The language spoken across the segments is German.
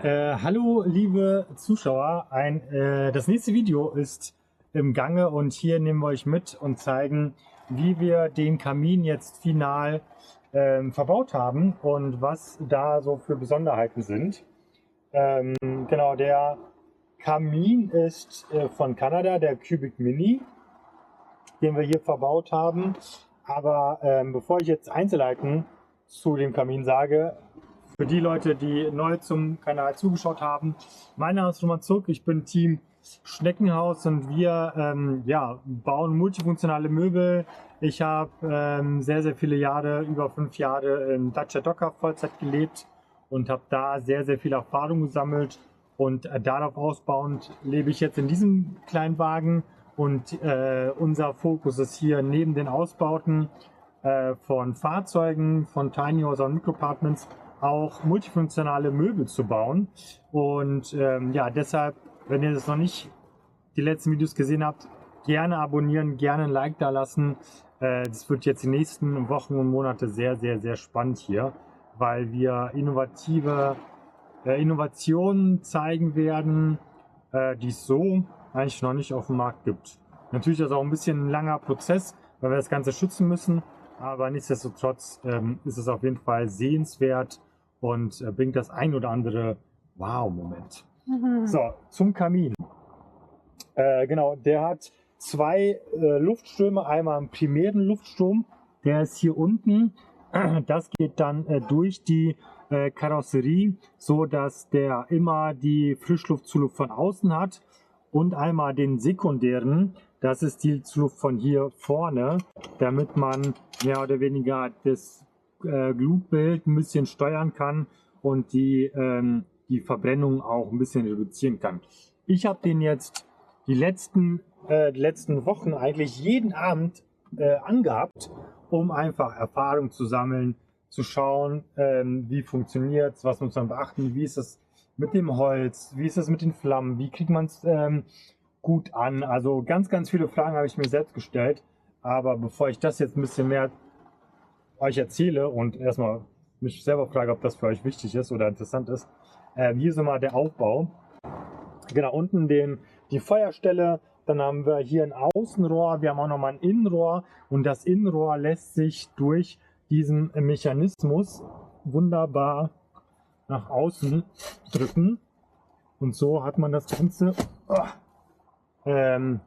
Hallo liebe Zuschauer, das nächste Video ist im Gange und hier nehmen wir euch mit und zeigen, wie wir den Kamin jetzt final verbaut haben und was da so für Besonderheiten sind. Genau, der Kamin ist von Kanada, der Cubic Mini, den wir hier verbaut haben. Aber bevor ich jetzt Einzelheiten zu dem Kamin sage, für die Leute, die neu zum Kanal zugeschaut haben, mein Name ist Roman Zuck, ich bin Team Schneckenhaus und wir bauen multifunktionale Möbel. Ich habe sehr, sehr viele Jahre, über 5 Jahre in Dacia Docker Vollzeit gelebt und habe da sehr, sehr viel Erfahrung gesammelt. Und darauf ausbauend lebe ich jetzt in diesem kleinen Wagen und unser Fokus ist hier neben den Ausbauten von Fahrzeugen, von Tiny Houses und Microapartments auch multifunktionale Möbel zu bauen. Und deshalb, wenn ihr das noch nicht die letzten Videos gesehen habt, gerne abonnieren, gerne ein Like da lassen. Das wird jetzt die nächsten Wochen und Monate sehr, sehr, sehr spannend hier, weil wir Innovationen zeigen werden, die es so eigentlich noch nicht auf dem Markt gibt. Natürlich ist das auch ein bisschen ein langer Prozess, weil wir das Ganze schützen müssen, aber nichtsdestotrotz ist es auf jeden Fall sehenswert und bringt das ein oder andere Wow-Moment. So, zum Kamin. Genau, der hat zwei Luftströme, einmal einen primären Luftstrom, der ist hier unten. Das geht dann durch die Karosserie, so dass der immer die Frischluftzuluft von außen hat, und einmal den sekundären, das ist die Zuluft von hier vorne, damit man mehr oder weniger das Glutbild ein bisschen steuern kann und die Verbrennung auch ein bisschen reduzieren kann. Ich habe den jetzt die letzten Wochen eigentlich jeden Abend angehabt, um einfach Erfahrung zu sammeln, zu schauen, wie funktioniert es, was muss man beachten, wie ist es mit dem Holz, wie ist es mit den Flammen, wie kriegt man es gut an. Also ganz, ganz viele Fragen habe ich mir selbst gestellt, aber bevor ich das jetzt ein bisschen mehr euch erzähle und erstmal mich selber frage, ob das für euch wichtig ist oder interessant ist, hier ist mal der Aufbau. Genau, unten die Feuerstelle, dann haben wir hier ein Außenrohr, wir haben auch nochmal ein Innenrohr und das Innenrohr lässt sich durch diesen Mechanismus wunderbar nach außen drücken und so hat man das Ganze dann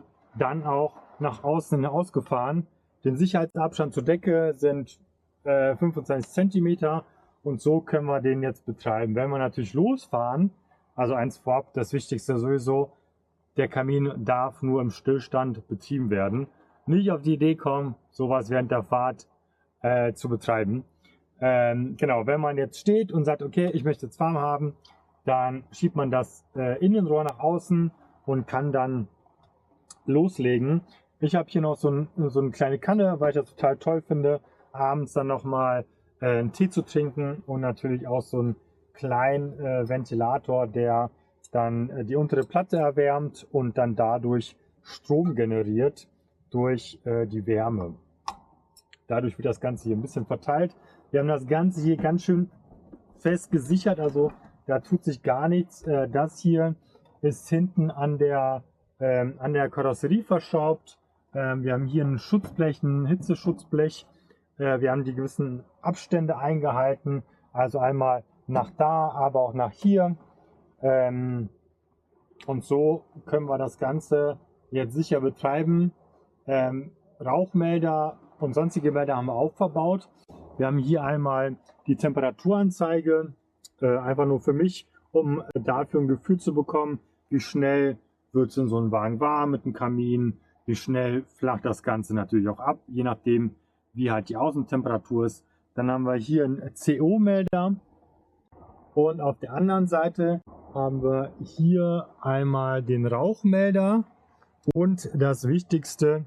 auch nach außen ausgefahren. Den Sicherheitsabstand zur Decke sind 25 cm und so können wir den jetzt betreiben. Wenn wir natürlich losfahren, also eins vorab, das Wichtigste sowieso, der Kamin darf nur im Stillstand betrieben werden. Nicht auf die Idee kommen, sowas während der Fahrt zu betreiben. Genau, wenn man jetzt steht und sagt, okay, ich möchte jetzt warm haben, dann schiebt man das Innenrohr nach außen und kann dann loslegen. Ich habe hier noch so eine kleine Kanne, weil ich das total toll finde, abends dann nochmal einen Tee zu trinken und natürlich auch so einen kleinen Ventilator, der dann die untere Platte erwärmt und dann dadurch Strom generiert durch die Wärme. Dadurch wird das Ganze hier ein bisschen verteilt. Wir haben das Ganze hier ganz schön fest gesichert, also da tut sich gar nichts. Das hier ist hinten an der Karosserie verschraubt. Wir haben hier ein Schutzblech, ein Hitzeschutzblech. Wir haben die gewissen Abstände eingehalten, also einmal nach da, aber auch nach hier. Und so können wir das Ganze jetzt sicher betreiben. Rauchmelder und sonstige Melder haben wir auch verbaut. Wir haben hier einmal die Temperaturanzeige, einfach nur für mich, um dafür ein Gefühl zu bekommen, wie schnell wird es in so einem Wagen warm mit dem Kamin, wie schnell flacht das Ganze natürlich auch ab, je nachdem, wie halt die Außentemperatur ist. Dann haben wir hier einen CO-Melder und auf der anderen Seite haben wir hier einmal den Rauchmelder und das Wichtigste,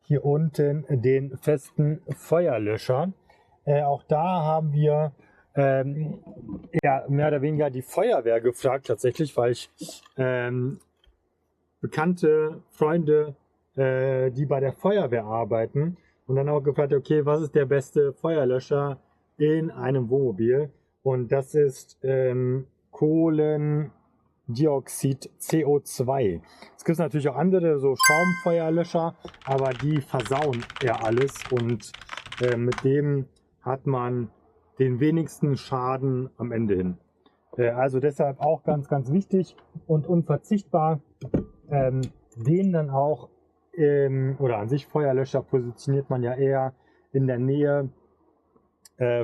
hier unten den festen Feuerlöscher. Auch da haben wir mehr oder weniger die Feuerwehr gefragt tatsächlich, weil ich bekannte Freunde, die bei der Feuerwehr arbeiten, und dann auch gefragt, okay, was ist der beste Feuerlöscher in einem Wohnmobil? Und das ist Kohlendioxid CO2. Es gibt natürlich auch andere, so Schaumfeuerlöscher, aber die versauen eher alles und mit dem hat man den wenigsten Schaden am Ende hin. Also deshalb auch ganz, ganz wichtig und unverzichtbar, den dann auch, oder an sich Feuerlöscher positioniert man ja eher in der Nähe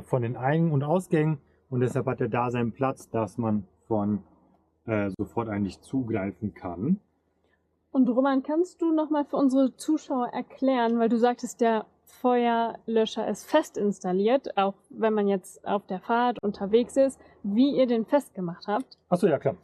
von den Ein- und Ausgängen und deshalb hat er da seinen Platz, dass man von sofort eigentlich zugreifen kann. Und Roman, kannst du nochmal für unsere Zuschauer erklären, weil du sagtest, der Feuerlöscher ist fest installiert, auch wenn man jetzt auf der Fahrt unterwegs ist, wie ihr den festgemacht habt? Achso, ja klar.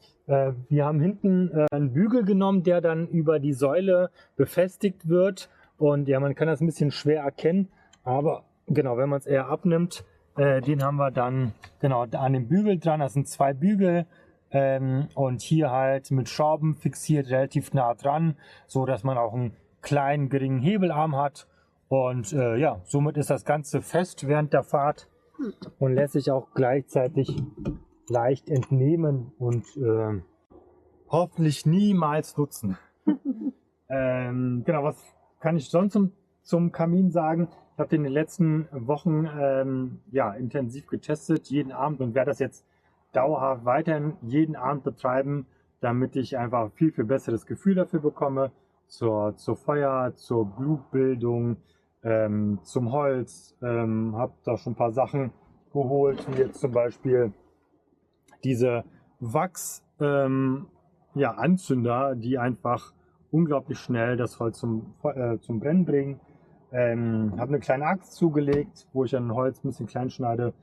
Wir haben hinten einen Bügel genommen, der dann über die Säule befestigt wird und ja, man kann das ein bisschen schwer erkennen, aber genau, wenn man es eher abnimmt, den haben wir dann genau an dem Bügel dran, das sind 2 Bügel. Und hier halt mit Schrauben fixiert, relativ nah dran, so dass man auch einen kleinen, geringen Hebelarm hat. Und ja, somit ist das Ganze fest während der Fahrt und lässt sich auch gleichzeitig leicht entnehmen und hoffentlich niemals nutzen. Genau, was kann ich sonst zum Kamin sagen? Ich habe den in den letzten Wochen ja, intensiv getestet, jeden Abend, und werde das jetzt dauerhaft weiterhin jeden Abend betreiben, damit ich einfach viel, viel besseres Gefühl dafür bekomme, zur Feuer, zur Blutbildung, zum Holz. Habe da schon ein paar Sachen geholt, wie jetzt zum Beispiel diese Wachs ja, Anzünder, die einfach unglaublich schnell das Holz zum Brennen bringen. Habe eine kleine Axt zugelegt, wo ich dann Holz ein bisschen klein schneide.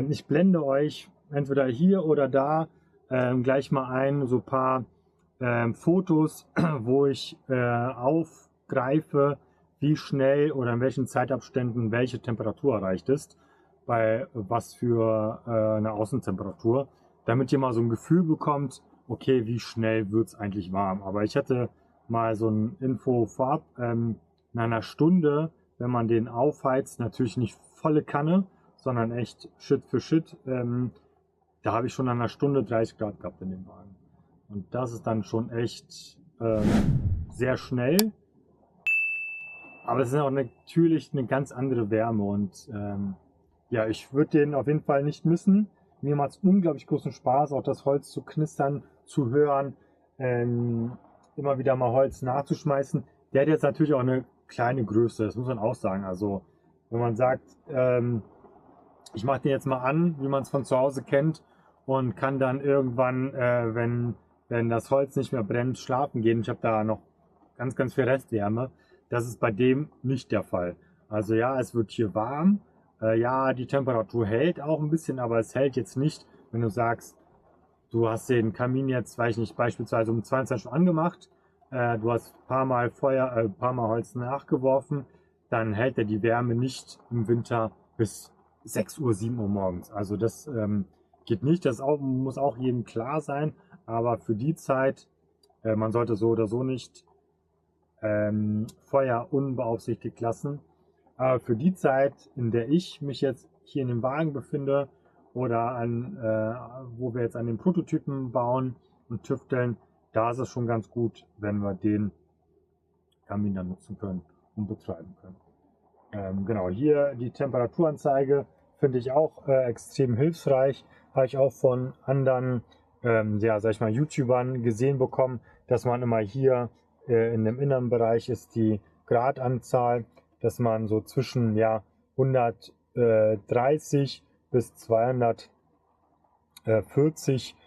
Ich blende euch entweder hier oder da gleich mal ein, so ein paar Fotos, wo ich aufgreife, wie schnell oder in welchen Zeitabständen welche Temperatur erreicht ist, bei was für eine Außentemperatur, damit ihr mal so ein Gefühl bekommt, okay, wie schnell wird es eigentlich warm. Aber ich hatte mal so ein Info vorab, in einer Stunde, wenn man den aufheizt, natürlich nicht volle Kanne, sondern echt Schritt für Schritt, da habe ich schon an einer Stunde 30 Grad gehabt in dem Wagen. Und das ist dann schon echt sehr schnell. Aber es ist auch natürlich eine ganz andere Wärme. Und ja, ich würde den auf jeden Fall nicht missen. Mir macht es unglaublich großen Spaß, auch das Holz zu knistern, zu hören, immer wieder mal Holz nachzuschmeißen. Der hat jetzt natürlich auch eine kleine Größe, das muss man auch sagen. Also wenn man sagt, ich mache den jetzt mal an, wie man es von zu Hause kennt, und kann dann irgendwann, wenn das Holz nicht mehr brennt, schlafen gehen. Ich habe da noch ganz, ganz viel Restwärme. Das ist bei dem nicht der Fall. Also ja, es wird hier warm. Ja, die Temperatur hält auch ein bisschen, aber es hält jetzt nicht, wenn du sagst, du hast den Kamin jetzt, weiß ich nicht, beispielsweise um 22 Uhr angemacht, du hast ein paar Mal paar Mal Holz nachgeworfen, dann hält er die Wärme nicht im Winter bis 6 Uhr, 7 Uhr morgens. Also das geht nicht, das muss auch jedem klar sein, aber für die Zeit, man sollte so oder so nicht Feuer unbeaufsichtigt lassen. Aber für die Zeit, in der ich mich jetzt hier in dem Wagen befinde oder wo wir jetzt an den Prototypen bauen und tüfteln, da ist es schon ganz gut, wenn wir den Kamin dann nutzen können und betreiben können. Genau, hier die Temperaturanzeige finde ich auch extrem hilfreich. Habe ich auch von anderen, ja, sag ich mal, YouTubern gesehen bekommen, dass man immer hier in dem inneren Bereich ist die Gradanzahl, dass man so zwischen ja, 130 bis 240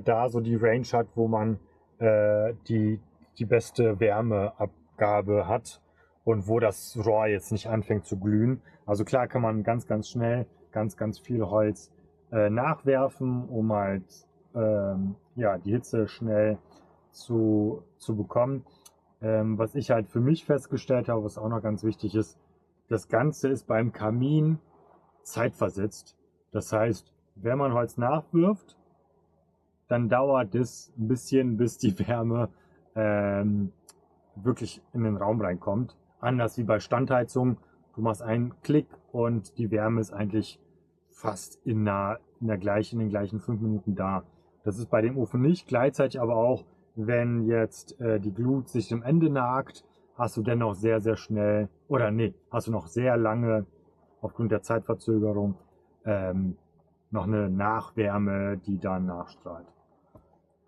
da so die Range hat, wo man die beste Wärmeabgabe hat und wo das Rohr jetzt nicht anfängt zu glühen. Also klar kann man ganz, ganz schnell ganz, ganz viel Holz nachwerfen, um halt ja, die Hitze schnell zu bekommen. Was ich halt für mich festgestellt habe, was auch noch ganz wichtig ist, das Ganze ist beim Kamin zeitversetzt. Das heißt, wenn man Holz nachwirft, dann dauert es ein bisschen, bis die Wärme wirklich in den Raum reinkommt. Anders wie bei Standheizung. Du machst einen Klick und die Wärme ist eigentlich fast in den gleichen 5 Minuten da. Das ist bei dem Ofen nicht. Gleichzeitig aber auch, wenn jetzt die Glut sich am Ende nagt, hast du dennoch sehr, sehr schnell, oder nee, hast du noch sehr lange, aufgrund der Zeitverzögerung, noch eine Nachwärme, die dann nachstrahlt.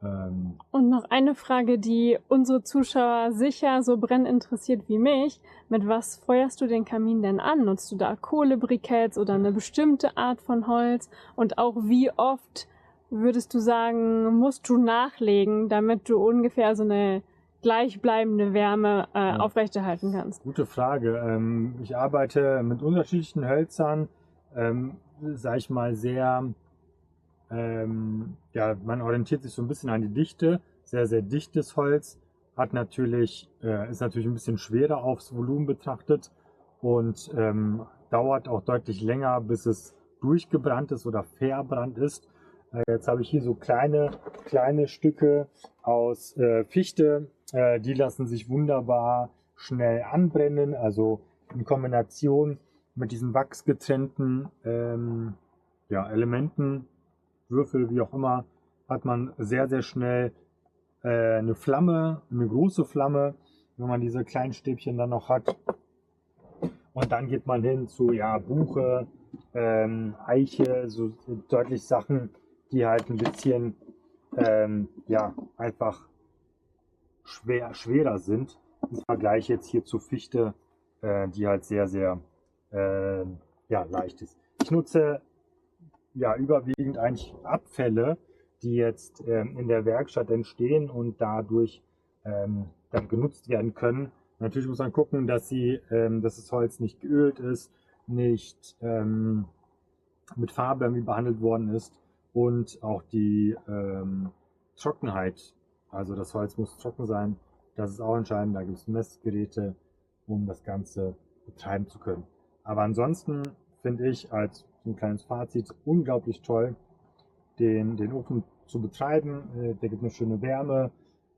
Und noch eine Frage, die unsere Zuschauer sicher so brennend interessiert wie mich. Mit was feuerst du den Kamin denn an? Nutzt du da Kohlebriketts oder eine bestimmte Art von Holz? Und auch wie oft würdest du sagen, musst du nachlegen, damit du ungefähr so eine gleichbleibende Wärme aufrechterhalten kannst? Gute Frage. Ich arbeite mit unterschiedlichen Hölzern, sag ich mal, sehr, ja, man orientiert sich so ein bisschen an die Dichte. Sehr, sehr dichtes Holz ist natürlich ein bisschen schwerer aufs Volumen betrachtet und dauert auch deutlich länger, bis es durchgebrannt ist oder verbrannt ist. Jetzt habe ich hier so kleine Stücke aus Fichte. Die lassen sich wunderbar schnell anbrennen. Also in Kombination mit diesen wachsgetrennten Elementen, Würfel, wie auch immer, hat man sehr, sehr schnell eine Flamme, eine große Flamme, wenn man diese kleinen Stäbchen dann noch hat. Und dann geht man hin zu Buche, Eiche, so deutlich Sachen, die halt ein bisschen einfach schwerer sind. Im Vergleich jetzt hier zu Fichte, die halt sehr, sehr leicht ist. Ich nutze überwiegend eigentlich Abfälle, die jetzt in der Werkstatt entstehen und dadurch dann genutzt werden können. Natürlich muss man gucken, dass das Holz nicht geölt ist, nicht mit Farbe irgendwie behandelt worden ist und auch die Trockenheit. Also das Holz muss trocken sein. Das ist auch entscheidend. Da gibt es Messgeräte, um das Ganze betreiben zu können. Aber ansonsten finde ich als ein kleines Fazit unglaublich toll, den Ofen zu betreiben. Der gibt eine schöne Wärme.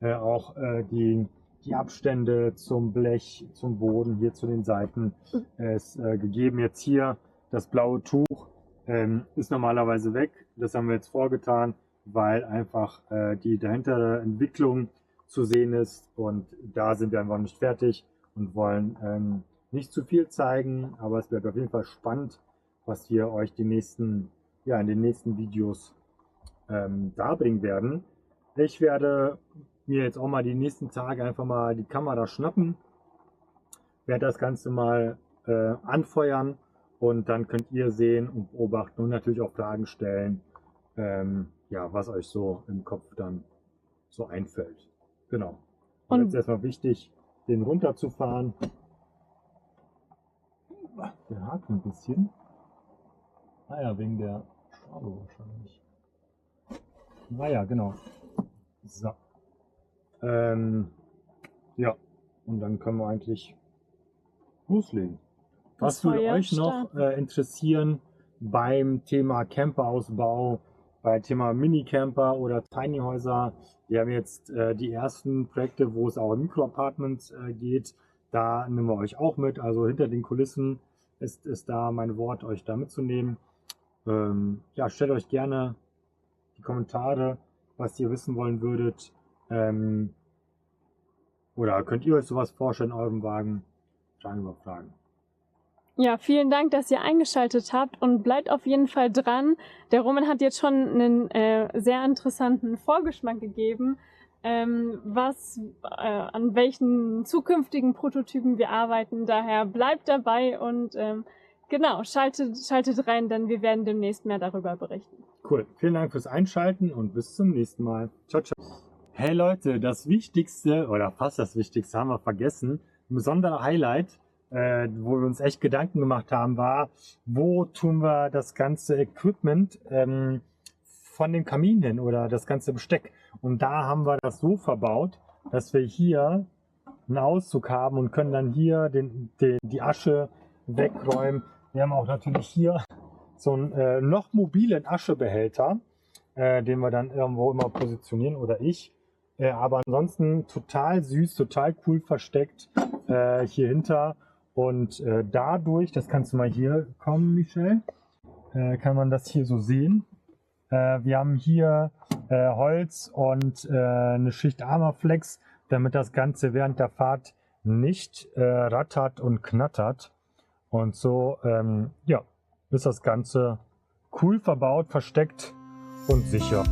Auch die Abstände zum Blech, zum Boden, hier zu den Seiten ist gegeben. Jetzt hier das blaue Tuch ist normalerweise weg. Das haben wir jetzt vorgetan, weil einfach die dahintere Entwicklung zu sehen ist. Und da sind wir einfach nicht fertig und wollen nicht zu viel zeigen. Aber es wird auf jeden Fall spannend, was wir euch in den nächsten Videos darbringen werden. Ich werde mir jetzt auch mal die nächsten Tage einfach mal die Kamera schnappen, werde das Ganze mal anfeuern und dann könnt ihr sehen und beobachten und natürlich auch Fragen stellen, was euch so im Kopf dann so einfällt. Genau. Und jetzt ist erstmal wichtig, den runterzufahren. Der hakt ein bisschen. Wegen der Schraube wahrscheinlich. Genau. So. Und dann können wir eigentlich loslegen. Was würde euch noch interessieren beim Thema Camperausbau, beim Thema Minicamper oder Tiny Häuser? Wir haben jetzt die ersten Projekte, wo es auch in Mikroapartments geht. Da nehmen wir euch auch mit. Also hinter den Kulissen ist da mein Wort, euch da mitzunehmen. Stellt euch gerne die Kommentare, was ihr wissen wollen würdet. Oder könnt ihr euch sowas vorstellen in eurem Wagen? Fragen über Fragen. Ja, vielen Dank, dass ihr eingeschaltet habt und bleibt auf jeden Fall dran. Der Roman hat jetzt schon einen sehr interessanten Vorgeschmack gegeben, an welchen zukünftigen Prototypen wir arbeiten. Daher bleibt dabei und schaltet rein, denn wir werden demnächst mehr darüber berichten. Cool, vielen Dank fürs Einschalten und bis zum nächsten Mal. Ciao, ciao. Hey Leute, das Wichtigste oder fast das Wichtigste haben wir vergessen. Ein besonderer Highlight, wo wir uns echt Gedanken gemacht haben, war, wo tun wir das ganze Equipment von dem Kamin hin oder das ganze Besteck. Und da haben wir das so verbaut, dass wir hier einen Auszug haben und können dann hier die Asche wegräumen. Wir haben auch natürlich hier so einen noch mobilen Aschebehälter, den wir dann irgendwo immer positionieren oder ich. Aber ansonsten total süß, total cool versteckt hier hinter. Und dadurch, das kannst du mal hier kommen, Michelle, kann man das hier so sehen. Wir haben hier Holz und eine Schicht Armaflex, damit das Ganze während der Fahrt nicht rattert und knattert. Und so ja, ist das Ganze cool verbaut, versteckt und sicher.